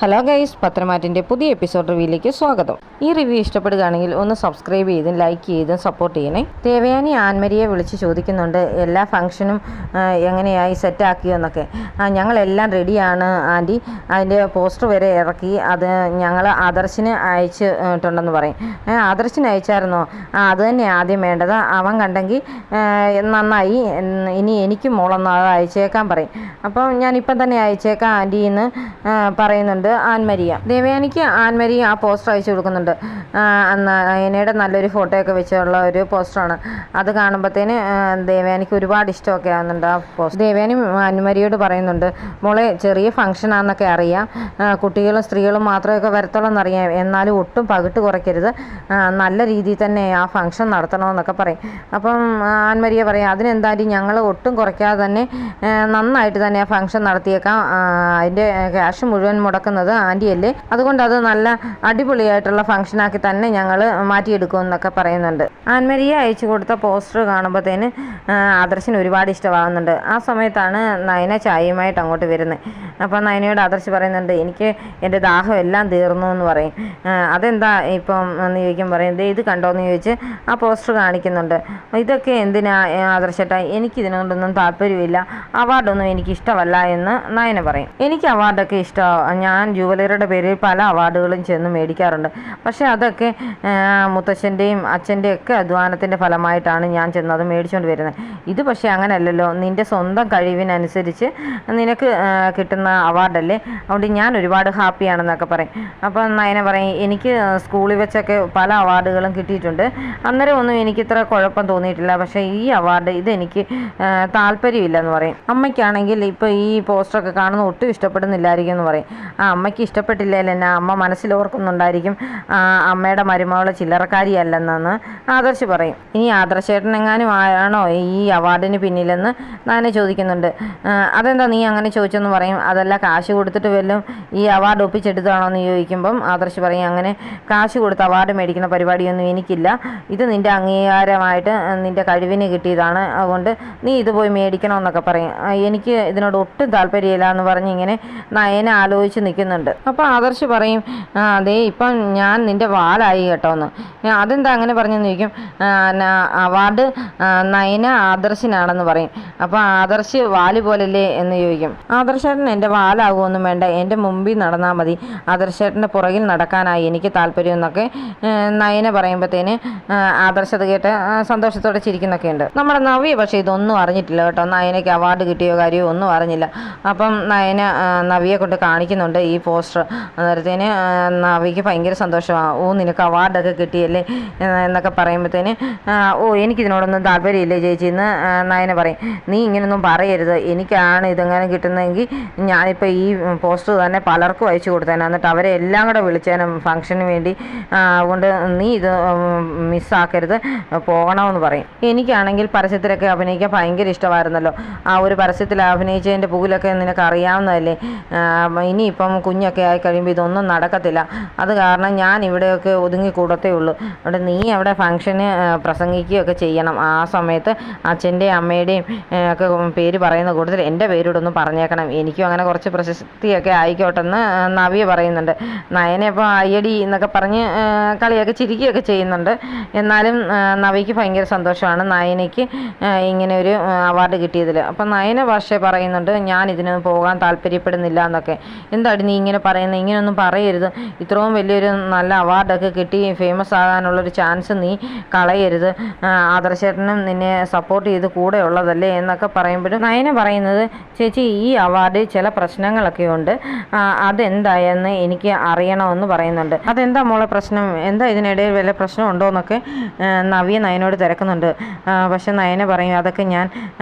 Hello guys, പത്രമാറ്റിൻ്റെ പുതിയ episode റിവ്യൂയിലേക്ക് സ്വാഗതം. ഈ റിവ്യൂ ഇഷ്ടപ്പെടുകയാണെങ്കിൽ ഒന്ന് സബ്സ്ക്രൈബ് ചെയ്തും ലൈക്ക് ചെയ്തും സപ്പോർട്ട് ചെയ്യണേ. ദേവയാനി ആൻമരിയെ വിളിച്ച് ചോദിക്കുന്നുണ്ട് എല്ലാ ഫംഗ്ഷനും എങ്ങനെയായി സെറ്റാക്കിയോ എന്നൊക്കെ. ഞങ്ങളെല്ലാം റെഡിയാണ് ആൻറ്റി, അതിൻ്റെ പോസ്റ്റർ വരെ ഇറക്കി, അത് ഞങ്ങൾ ആദർശിന് അയച്ചിട്ടുണ്ടെന്ന് പറയും. ആദർശിന് അയച്ചായിരുന്നോ? അത് തന്നെ ആദ്യം വേണ്ടത്, അവൻ കണ്ടെങ്കിൽ നന്നായി, ഇനി എനിക്കും മോളൊന്ന് അത് അയച്ചേക്കാൻ പറയും. അപ്പം ഞാനിപ്പം തന്നെ അയച്ചേക്കാം ആൻറ്റി എന്ന് പറയുന്നുണ്ട് ആൻമരിയ. ദേവയാനിക്ക് ആൻമരിയ ആ പോസ്റ്റർ അയച്ചു കൊടുക്കുന്നുണ്ട്. നയനയുടെ നല്ലൊരു ഫോട്ടോ ഒക്കെ വെച്ചുള്ള ഒരു പോസ്റ്ററാണ്. അത് കാണുമ്പോഴത്തേന് ദേവയാനിക്ക് ഒരുപാട് ഇഷ്ടമൊക്കെ ആകുന്നുണ്ട് ആ പോസ്റ്റർ. ദേവയാനി ആൻമരിയോട് പറയുന്നുണ്ട്, മോളെ ചെറിയ ഫംഗ്ഷനാണെന്നൊക്കെ അറിയാം, കുട്ടികളും സ്ത്രീകളും മാത്രമൊക്കെ വരത്തുള്ളൂ എന്നറിയാം, എന്നാലും ഒട്ടും പകിട്ട് കുറയ്ക്കരുത്, നല്ല രീതിയിൽ തന്നെ ആ ഫംഗ്ഷൻ നടത്തണമെന്നൊക്കെ പറയും. അപ്പം ആൻമരിയ പറയും, അതിനെന്തായാലും ഞങ്ങൾ ഒട്ടും കുറയ്ക്കാതെ തന്നെ നന്നായിട്ട് തന്നെ ആ ഫംഗ്ഷൻ നടത്തിയേക്കാം, അതിൻ്റെ ക്യാഷ് മുഴുവൻ മുടക്കുന്നത് ആൻറ്റിയല്ലേ, അതുകൊണ്ട് അത് നല്ല അടിപൊളിയായിട്ടുള്ള ഫംഗ്ഷനാക്കി തന്നെ ഞങ്ങൾ മാറ്റിയെടുക്കുമെന്നൊക്കെ പറയുന്നുണ്ട്. ആൻമരിയ അയച്ചു കൊടുത്ത പോസ്റ്റർ കാണുമ്പോഴത്തേന് ആദർശിന് ഒരുപാട് ഇഷ്ടമാകുന്നുണ്ട്. ആ സമയത്താണ് നയന ചായയുമായിട്ട് അങ്ങോട്ട് വരുന്നത്. അപ്പോൾ നയനയോട് ആദർശ് പറയുന്നുണ്ട്, എനിക്ക് എൻ്റെ ദാഹം എല്ലാം തീർന്നു എന്ന് പറയും. അതെന്താ ഇപ്പം എന്ന് ചോദിക്കും, പറയും ഇത് കണ്ടോയെന്ന് ചോദിച്ച് ആ പോസ്റ്റർ കാണിക്കുന്നുണ്ട്. ഇതൊക്കെ എന്തിനാ ആദർശേട്ടാ, എനിക്കിതിനോടൊന്നും താല്പര്യമില്ല, അവാർഡൊന്നും എനിക്കിഷ്ടമല്ല എന്ന് നയന പറയും. എനിക്ക് അവാർഡൊക്കെ ഇഷ്ടമാണ്, ഞാൻ ജുവലറിയുടെ പേരിൽ പല അവാർഡുകളും ചെന്ന് മേടിക്കാറുണ്ട്, പക്ഷേ അതൊക്കെ മുത്തച്ഛൻ്റെയും അച്ഛൻ്റെയും ഒക്കെ അധ്വാനത്തിൻ്റെ ഫലമായിട്ടാണ് ഞാൻ ചെന്നത് മേടിച്ചുകൊണ്ട് വരുന്നത്. ഇത് പക്ഷേ അങ്ങനെയല്ലല്ലോ, നിൻ്റെ സ്വന്തം കഴിവിനനുസരിച്ച് നിനക്ക് കിട്ടുന്ന അവാർഡല്ലേ, അതുകൊണ്ട് ഞാൻ ഒരുപാട് ഹാപ്പിയാണെന്നൊക്കെ പറയും. അപ്പം നയന പറയും, എനിക്ക് സ്കൂളിൽ വെച്ചൊക്കെ പല അവാർഡുകളും കിട്ടിയിട്ടുണ്ട്, അന്നേരം ഒന്നും എനിക്കിത്ര കുഴപ്പം തോന്നിയിട്ടില്ല, പക്ഷേ ഈ അവാർഡ് ഇതെനിക്ക് താല്പര്യമില്ലെന്ന് പറയും. അമ്മയ്ക്കാണെങ്കിൽ ഇപ്പോൾ ഈ പോസ്റ്ററൊക്കെ കാണുന്ന ഒട്ടും ഇഷ്ടപ്പെടുന്നില്ലായിരിക്കും എന്ന് പറയും. അമ്മയ്ക്ക് ഇഷ്ടപ്പെട്ടില്ലേൽ എന്നെ അമ്മ മനസ്സിലോർക്കുന്നുണ്ടായിരിക്കും, അമ്മയുടെ മരുമകൾ ചില്ലറക്കാരിയല്ലെന്ന് ആദർശ് പറയും. ഇനി ആദർശേട്ടനെങ്ങാനും ആണോ ഈ അവാർഡിന് പിന്നിലെന്ന് നയന ചോദിക്കുന്നുണ്ട്. അതെന്താ നീ അങ്ങനെ ചോദിച്ചെന്ന് പറയും. അതല്ല, കാശ് കൊടുത്തിട്ട് വല്ലതും ഈ അവാർഡ് ഒപ്പിച്ചെടുത്താണോ എന്ന് ചോദിക്കുമ്പം ആദർശ് പറയും, അങ്ങനെ കാശ് കൊടുത്ത് അവാർഡ് മേടിക്കുന്ന പരിപാടിയൊന്നും എനിക്കില്ല, ഇത് നിൻ്റെ അംഗീകാരമായിട്ട് നിൻ്റെ കഴിവിന് കിട്ടിയതാണ്, അതുകൊണ്ട് നീ ഇത് പോയി മേടിക്കണമെന്നൊക്കെ പറയും. എനിക്ക് ഇതിനോട് ഒട്ടും താല്പര്യമില്ല എന്ന് പറഞ്ഞ് ഇങ്ങനെ നയന ആലോചിച്ച് നിൽക്കുന്നുണ്ട്. അപ്പോൾ ആദർശ് പറയും, അതേ ഇപ്പം ഞാൻ നിൻ്റെ വാലായി കേട്ടോന്ന്. അതെന്താ അങ്ങനെ പറഞ്ഞെന്ന് ചോദിക്കും. അവാർഡ് നയന ആദർശിനാണെന്ന് പറയും. അപ്പോൾ ആദർശ് വാല് പോലല്ലേ എന്ന് ചോദിക്കും. ആദർശേട്ടൻ എൻ്റെ വാലാകുമൊന്നും വേണ്ട, എൻ്റെ മുമ്പിൽ നടന്നാൽ മതി, ആദർശേട്ടൻ്റെ പുറകിൽ നടക്കാനായി എനിക്ക് താല്പര്യം എന്നൊക്കെ നയന പറയുമ്പോഴത്തേന് ആദർശ് അത് കേട്ട് സന്തോഷത്തോടെ ചിരിക്കുന്നൊക്കെ ഉണ്ട്. നമ്മുടെ നവ്യ പക്ഷേ ഇതൊന്നും അറിഞ്ഞിട്ടില്ല കേട്ടോ, നയനയ്ക്ക് അവാർഡ് കിട്ടിയോ കാര്യമോ ഒന്നും അറിഞ്ഞില്ല. അപ്പം നയന നവ്യയെ കൊണ്ട് കാണിക്കുന്നുണ്ട് ഈ പോസ്റ്റർ. അന്നേരത്തേന് നവ്യയ്ക്ക് ഭയങ്കര സന്തോഷമാണ്. നിനക്ക് അവാർഡൊക്കെ കിട്ടിയല്ലേ എന്നൊക്കെ പറയുമ്പോഴത്തേന് എനിക്കിതിനോടൊന്നും താല്പര്യമില്ലേ ചേച്ചി എന്ന് നയന പറയും. നീ ഇങ്ങനെയൊന്നും പറയരുത്, എനിക്കാണ് ഇതെങ്ങനെ കിട്ടുന്നതെങ്കിൽ ഞാനിപ്പോൾ ഈ പോസ്റ്റർ തന്നെ പലർക്കും അയച്ചു കൊടുത്തേനെ, എന്നിട്ട് അവരെ എല്ലാം കൂടെ വിളിച്ചേനെ ഫംഗ്ഷന് വേണ്ടി, അതുകൊണ്ട് നീ ഇത് മിസ്സാക്കരുത്, പോകണമെന്ന് പറയും. എനിക്കാണെങ്കിൽ പരസ്യത്തിലൊക്കെ അഭിനയിക്കാൻ ഭയങ്കര ഇഷ്ടമായിരുന്നല്ലോ, ആ ഒരു പരസ്യത്തിൽ അഭിനയിച്ചതിൻ്റെ പുകിലൊക്കെ നിനക്ക് അറിയാവുന്നതല്ലേ, ഇനിയിപ്പം കുഞ്ഞൊക്കെ ആയി കഴിയുമ്പോൾ ഇതൊന്നും നടക്കത്തില്ല, അത് കാരണം ഞാൻ ഇവിടെയൊക്കെ ഒതുങ്ങിക്കൂടത്തേ ഉള്ളൂ, അവിടെ നീ അവിടെ ഫംഗ്ഷന് പ്രസംഗിക്കുകയൊക്കെ ചെയ്യണം, ആ സമയത്ത് അച്ഛൻ്റെയും അമ്മയുടെയും ഒക്കെ പേര് പറയുന്ന കൂടുതൽ എൻ്റെ പേരോടൊന്നും പറഞ്ഞേക്കണം, എനിക്കും അങ്ങനെ കുറച്ച് പ്രശസ്തിയൊക്കെ ആയിക്കോട്ടെന്ന് നവ്യ പറയുന്നുണ്ട്. നയനെ അപ്പോൾ അയ്യടി എന്നൊക്കെ പറഞ്ഞ് കളിയൊക്കെ ചിരിക്കുകയൊക്കെ ചെയ്യുന്നുണ്ട്. എന്നാലും നവ്യയ്ക്ക് ഭയങ്കര സന്തോഷമാണ് നയനയ്ക്ക് ഇങ്ങനെ ഒരു അവാർഡ് കിട്ടിയതിൽ. അപ്പം നയന പക്ഷേ പറയുന്നുണ്ട്, ഞാൻ ഇതിന് പോകാൻ താല്പര്യപ്പെടുന്നില്ല എന്നൊക്കെ. എന്താടി നീ ഇങ്ങനെ പറയുന്നത്, ഇങ്ങനെയൊന്നും പറയരുത്, ഇത്രയും വലിയൊരു നല്ല അവാർഡൊക്കെ കിട്ടി ഫേമസ് ആകാനുള്ളൊരു ചാൻസ് നീ കളയരുത്, ആദർശേട്ടനും നിന്നെ സപ്പോർട്ട് ചെയ്ത് കൂടെ ഉള്ളതല്ലേ എന്നൊക്കെ പറയുമ്പോഴും നയന പറയുന്നത്, ചേച്ചി ഈ അവാർഡ് ചില പ്രശ്നങ്ങളൊക്കെ ഉണ്ട്, അതെന്തായെന്ന് എനിക്ക് അറിയണമെന്ന് പറയുന്നുണ്ട്. അതെന്താ മോളെ പ്രശ്നം, എന്താ ഇതിനിടയിൽ വല്ല പ്രശ്നം ഉണ്ടോ എന്നൊക്കെ നവ്യ നയനോട് തിരക്കുന്നുണ്ട്. പക്ഷെ നയന പറയും, അതൊക്കെ ഞാൻ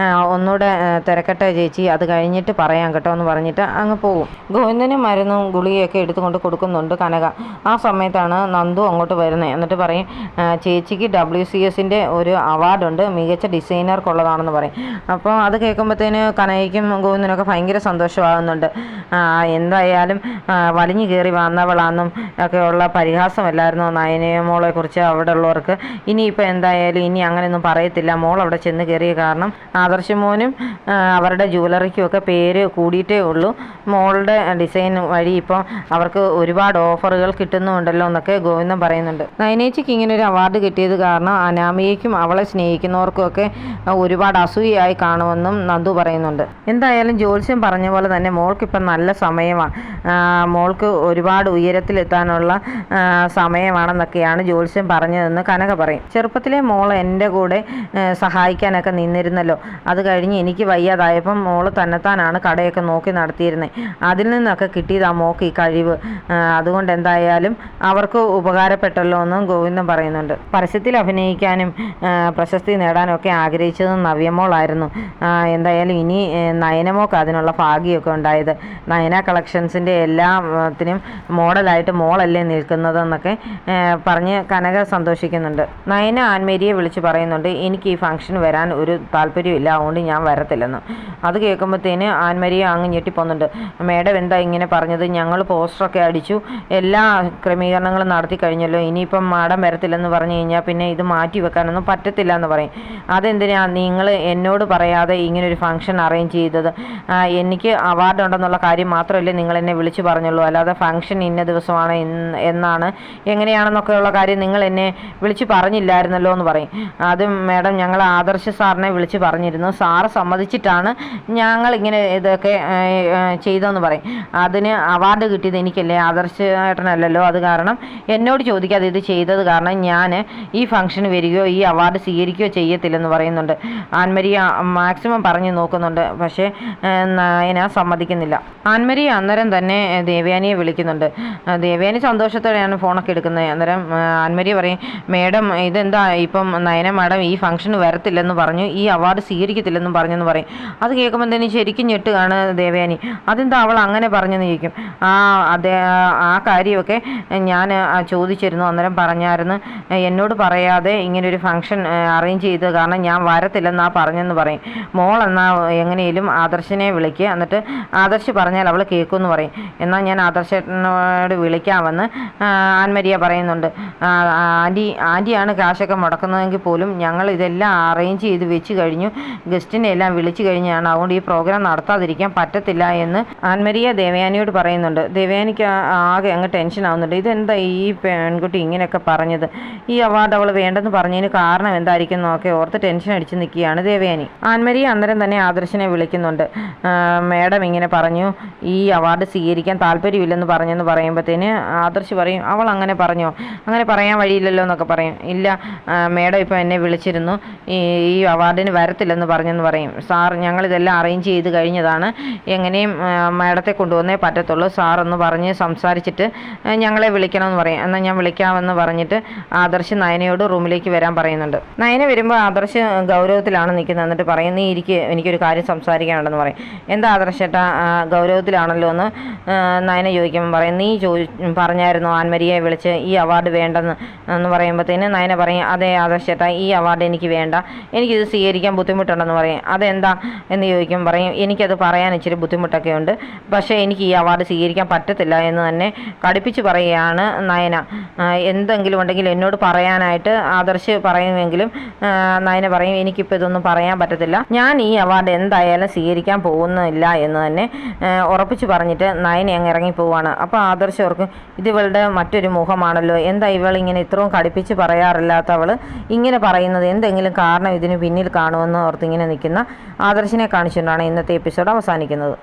ഒന്നുകൂടെ തിരക്കട്ടെ ചേച്ചി, അത് കഴിഞ്ഞിട്ട് പറയാം കേട്ടോ എന്ന് പറഞ്ഞിട്ട് അങ്ങ് പോകും. ഗോവിന്ദനും മരുന്നും ഗുളികയൊക്കെ എടുത്തുകൊണ്ട് കൊടുക്കുന്നുണ്ട് കനക. ആ സമയത്താണ് നന്ദു അങ്ങോട്ട് വരുന്നത്. എന്നിട്ട് പറയും, ചേച്ചിക്ക് WCSൻ്റെ ഒരു അവാർഡുണ്ട്, മികച്ച ഡിസൈനർക്കുള്ളതാണെന്ന് പറയും. അപ്പോൾ അത് കേൾക്കുമ്പോഴത്തേന് കനകയ്ക്കും ഗോവിന്ദനൊക്കെ ഭയങ്കര സന്തോഷമാകുന്നുണ്ട്. എന്തായാലും വലിഞ്ഞു കയറി വന്നവളാണെന്നും ഒക്കെയുള്ള പരിഹാസമല്ലായിരുന്നു നയനമോളെ കുറിച്ച് അവിടെ ഉള്ളവർക്ക്. ഇനിയിപ്പോൾ എന്തായാലും ഇനി അങ്ങനെയൊന്നും പറയത്തില്ല, മോൾ അവിടെ ചെന്ന് കയറിയ കാരണം ആദർശമോനും അവരുടെ ജുവലറിക്കും ഒക്കെ പേര് കൂടിയിട്ടേ ഉള്ളൂ, മോളുടെ ഡിസൈൻ വഴി ഇപ്പം അവർക്ക് ഒരുപാട് ഓഫറുകൾ കിട്ടുന്നുണ്ടല്ലോ എന്നൊക്കെ ഗോവിന്ദൻ പറയുന്നുണ്ട്. നയനേച്ചിക്ക് ഇങ്ങനെ ഒരു അവാർഡ് കിട്ടിയത് കാരണം അനാമികയ്ക്കും അവളെ സ്നേഹിക്കുന്നവർക്കും ഒക്കെ ഒരുപാട് അസൂയയായി കാണുമെന്നും നന്ദു പറയുന്നുണ്ട്. എന്തായാലും ജ്യോത്സ്യം പറഞ്ഞ പോലെ തന്നെ മോൾക്കിപ്പം നല്ല സമയമാണ്, മോൾക്ക് ഒരുപാട് ഉയരത്തിലെത്താനുള്ള സമയമാണെന്നൊക്കെയാണ് ജ്യോത്സ്യം പറഞ്ഞതെന്ന് കനക പറയും. ചെറുപ്പത്തിലെ മോൾ എൻ്റെ കൂടെ സഹായിക്കാനൊക്കെ നിന്നിരുന്നല്ലോ, അത് കഴിഞ്ഞ് എനിക്ക് വയ്യാതായപ്പം മോള് തന്നെത്താനാണ് കടയൊക്കെ നോക്കി നടത്തിയിരുന്നത്, അതിൽ നിന്നൊക്കെ കിട്ടിയതാ മോൾക്ക് ഈ കഴിവ്, അതുകൊണ്ട് എന്തായാലും അവർക്ക് ഉപകാരപ്പെട്ടല്ലോ എന്നും ഗോവിന്ദൻ പറയുന്നുണ്ട്. പരസ്യത്തിൽ അഭിനയിക്കാനും പ്രശസ്തി നേടാനും ഒക്കെ ആഗ്രഹിച്ചത് നവ്യമോളായിരുന്നു. എന്തായാലും ഇനി നയനമോൾക്ക് അതിനുള്ള ഭാഗ്യമൊക്കെ ഉണ്ടായത്. നയന കളക്ഷൻസിൻ്റെ എല്ലാത്തിനും മോഡലായിട്ട് മോളല്ലേ നിൽക്കുന്നതെന്നൊക്കെ പറഞ്ഞ് കനക സന്തോഷിക്കുന്നുണ്ട്. നയന ആൻമേരിയെ വിളിച്ച് പറയുന്നുണ്ട്, എനിക്ക് ഈ ഫംഗ്ഷന് വരാൻ ഒരു താല്പര്യമില്ല, അതുകൊണ്ട് ഞാൻ വരത്തില്ലെന്ന്. അത് കേൾക്കുമ്പോഴത്തേന് ആൻമേരിയ അങ്ങ് ഞെട്ടിപ്പോകുന്നുണ്ട്. മേഡം എന്താ ഇങ്ങനെ പറഞ്ഞത്? ഞങ്ങൾ പോസ്റ്ററൊക്കെ അടിച്ചു, എല്ലാ ക്രമീകരണങ്ങളും നടത്തി കഴിഞ്ഞല്ലോ, ഇനിയിപ്പം മാഡം വരത്തില്ലെന്ന് പറഞ്ഞു കഴിഞ്ഞാൽ പിന്നെ ഇത് മാറ്റി വെക്കാനൊന്നും പറ്റത്തില്ല എന്ന് പറയും. അതെന്തിനാ നിങ്ങൾ എന്നോട് പറയാതെ ഇങ്ങനൊരു ഫംഗ്ഷൻ അറേഞ്ച് ചെയ്തത്? എനിക്ക് അവാർഡ് ഉണ്ടെന്നുള്ള കാര്യം മാത്രമല്ലേ നിങ്ങൾ എന്നെ വിളിച്ചു പറഞ്ഞുള്ളൂ, അല്ലാതെ ഫംഗ്ഷൻ ഇന്ന ദിവസമാണ് എന്നാണ് എങ്ങനെയാണെന്നൊക്കെയുള്ള കാര്യം നിങ്ങൾ എന്നെ വിളിച്ച് പറഞ്ഞില്ലായിരുന്നല്ലോ എന്ന് പറയും. അത് മേഡം ഞങ്ങൾ ആദർശ് സാറിനെ വിളിച്ച് പറഞ്ഞിരുന്നു, സാറ് സമ്മതിച്ചിട്ടാണ് ഞങ്ങൾ ഇങ്ങനെ ഇതൊക്കെ ചെയ്തതെന്ന് പറയും. അതിന് അവാർഡ് കിട്ടിയത് എനിക്കല്ലേ, ആദർശ് ഏട്ടനല്ലല്ലോ, അത് കാരണം എന്നോട് ചോദിക്കാതെ ഇത് ചെയ്തത് കാരണം ഞാൻ ഈ ഫംഗ്ഷന് വരികയോ ഈ അവാർഡ് സ്വീകരിക്കുകയോ ചെയ്യത്തില്ലെന്ന് പറയുന്നുണ്ട്. ആൻമരിയ മാക്സിമം പറഞ്ഞു നോക്കുന്നുണ്ട്, പക്ഷേ നയന സമ്മതിക്കുന്നില്ല. ആൻമരിയ അന്നേരം തന്നെ ദേവയാനിയെ വിളിക്കുന്നുണ്ട്. ദേവയാനി സന്തോഷത്തോടെയാണ് ഫോണൊക്കെ എടുക്കുന്നത്. അന്നേരം ആൻമരിയ പറയും, മേഡം ഇതെന്താ ഇപ്പം നയന മാഡം ഈ ഫംഗ്ഷന് വരത്തില്ലെന്ന് പറഞ്ഞു, ഈ അവാർഡ് സ്വീകരിക്കത്തില്ലെന്നും പറഞ്ഞെന്ന് പറയും. അത് കേൾക്കുമ്പോൾ തന്നെ ശരിക്കും ഞെട്ടുകയാണ് ദേവയാനി. അതെന്താ അവൾ അങ്ങനെ പറഞ്ഞെന്ന് ചോദിക്കും. ആ കാര്യമൊക്കെ ഞാൻ ചോദിച്ചിരുന്നു, അന്നേരം പറഞ്ഞായിരുന്നു എന്നോട് പറയാതെ ഇങ്ങനൊരു ഫംഗ്ഷൻ അറേഞ്ച് ചെയ്തത് കാരണം ഞാൻ വരത്തില്ലെന്നാ പറഞ്ഞെന്ന് പറയും. മോൾ എന്നാൽ എങ്ങനെയും ആദർശിനെ വിളിക്കുക, എന്നിട്ട് ആദർശ് പറഞ്ഞാൽ അവൾ കേൾക്കുമെന്ന് പറയും. എന്നാൽ ഞാൻ ആദർശനോട് വിളിക്കാമെന്ന് ആൻമരിയ പറയുന്നുണ്ട്. ആൻറ്റിയാണ് കാശൊക്കെ മുടക്കുന്നതെങ്കിൽ പോലും ഞങ്ങൾ ഇതെല്ലാം അറേഞ്ച് ചെയ്ത് വെച്ച് കഴിഞ്ഞു, ഗസ്റ്റിനെ എല്ലാം വിളിച്ചു കഴിഞ്ഞാണ്, അതുകൊണ്ട് ഈ പ്രോഗ്രാം നടത്താതിരിക്കാൻ പറ്റത്തില്ല എന്ന് ആൻമരിയ ദേവയാനിയോട് പറയുന്നുണ്ട്. ദേവയാനിക്ക് ആകെ അങ്ങ് ടെൻഷൻ ആവുന്നുണ്ട്. ഇതെന്താ ഈ പെൺകുട്ടി ഇങ്ങനെയൊക്കെ പറഞ്ഞത്? ഈ അവാർഡ് അവൾ വേണ്ടെന്ന് പറഞ്ഞതിന് കാരണം എന്തായിരിക്കും എന്നൊക്കെ ഓർത്ത് ടെൻഷൻ അടിച്ച് നിൽക്കുകയാണ് ദേവയാനി. ആൻമരിയ അന്നേരം തന്നെ ആദർശിനെ വിളിക്കുന്നുണ്ട്. മേഡം ഇങ്ങനെ പറഞ്ഞു, ഈ അവാർഡ് സ്വീകരിക്കാൻ താല്പര്യമില്ലെന്ന് പറഞ്ഞെന്ന് പറയുമ്പോഴത്തേന് ആദർശ് പറയും, അവൾ അങ്ങനെ പറഞ്ഞോ? അങ്ങനെ പറയാൻ വഴിയില്ലല്ലോ എന്നൊക്കെ പറയും. ഇല്ല മേഡം ഇപ്പോൾ എന്നെ വിളിച്ചിരുന്നു, ഈ അവാർഡിന് വരത്തില്ലെന്ന് പറഞ്ഞെന്ന് പറയും. സാർ ഞങ്ങളിതെല്ലാം അറേഞ്ച് ചെയ്ത് കഴിഞ്ഞതാണ്, എങ്ങനെയും മേഡത്തെ കൊണ്ടുവന്നേ പറ്റത്തുള്ളൂ, സാറൊന്ന് പറഞ്ഞ് സംസാരിച്ചിട്ട് ഞങ്ങളെ വിളിക്കണമെന്ന് പറയും. എന്നാൽ ഞാൻ വിളിക്കാമെന്ന് പറഞ്ഞിട്ട് ആദർശ് നയനയോട് റൂമിലേക്ക് വരാൻ പറയുന്നുണ്ട്. നയന വരുമ്പോൾ ആദർശ് ഗൗരവത്തിലാണ് നിൽക്കുന്നത്. എന്നിട്ട് പറയും, നീ എനിക്കൊരു കാര്യം സംസാരിക്കാനുണ്ടെന്ന് പറയും. എന്താ ആദർശേട്ടാ ഗൗരവത്തിലാണല്ലോ എന്ന് നയന ചോദിക്കുമ്പോൾ പറയും, നീ പറഞ്ഞായിരുന്നു ആൻമരിയെ വിളിച്ച് ഈ അവാർഡ് വേണ്ടെന്ന് എന്ന് പറയുമ്പോഴത്തേന് നയന പറയും, അതെ ആദർശേട്ടാ ഈ അവാർഡ് എനിക്ക് വേണ്ട, എനിക്കിത് സ്വീകരിക്കാൻ ബുദ്ധിമുട്ടുണ്ടെന്ന് പറയും. അതെന്താ എന്ന് ചോദിക്കുമ്പോൾ പറയും, എനിക്കത് പറയാൻ ഇച്ചിരി ബുദ്ധിമുട്ടൊക്കെ ഉണ്ട്, പക്ഷേ എനിക്ക് ഈ അവാർഡ് സ്വീകരിക്കാൻ പറ്റത്തില്ല എന്ന് തന്നെ കടുപ്പിച്ച് പറയുകയാണ് നയന. എന്തെങ്കിലും ഉണ്ടെങ്കിൽ എന്നോട് പറയാനായിട്ട് ആദർശ് പറയുമെങ്കിലും നയന പറയും, എനിക്കിപ്പോൾ ഇതൊന്നും പറയാൻ പറ്റത്തില്ല, ഞാൻ ഈ അവാർഡ് എന്തായാലും സ്വീകരിക്കാൻ പോകുന്നില്ല എന്ന് തന്നെ ഉറപ്പിച്ച് പറഞ്ഞിട്ട് നയന അങ്ങ് ഇറങ്ങി പോവുകയാണ്. അപ്പോൾ ആദർശ് ഓർക്കും, ഇതിവളുടെ മറ്റൊരു മുഖമാണല്ലോ, എന്താ ഇവളിങ്ങനെ ഇത്രയും കടുപ്പിച്ച് പറയാറില്ലാത്തവൾ ഇങ്ങനെ പറയുന്നത്, എന്തെങ്കിലും കാരണം ഇതിന് പിന്നിൽ കാണുമെന്ന് ഓർത്ത് ഇങ്ങനെ നിൽക്കുന്ന ആദർശിനെ കാണിച്ചുകൊണ്ടാണ് ഇന്നത്തെ എപ്പിസോഡ് അവസാനിക്കുന്നത്.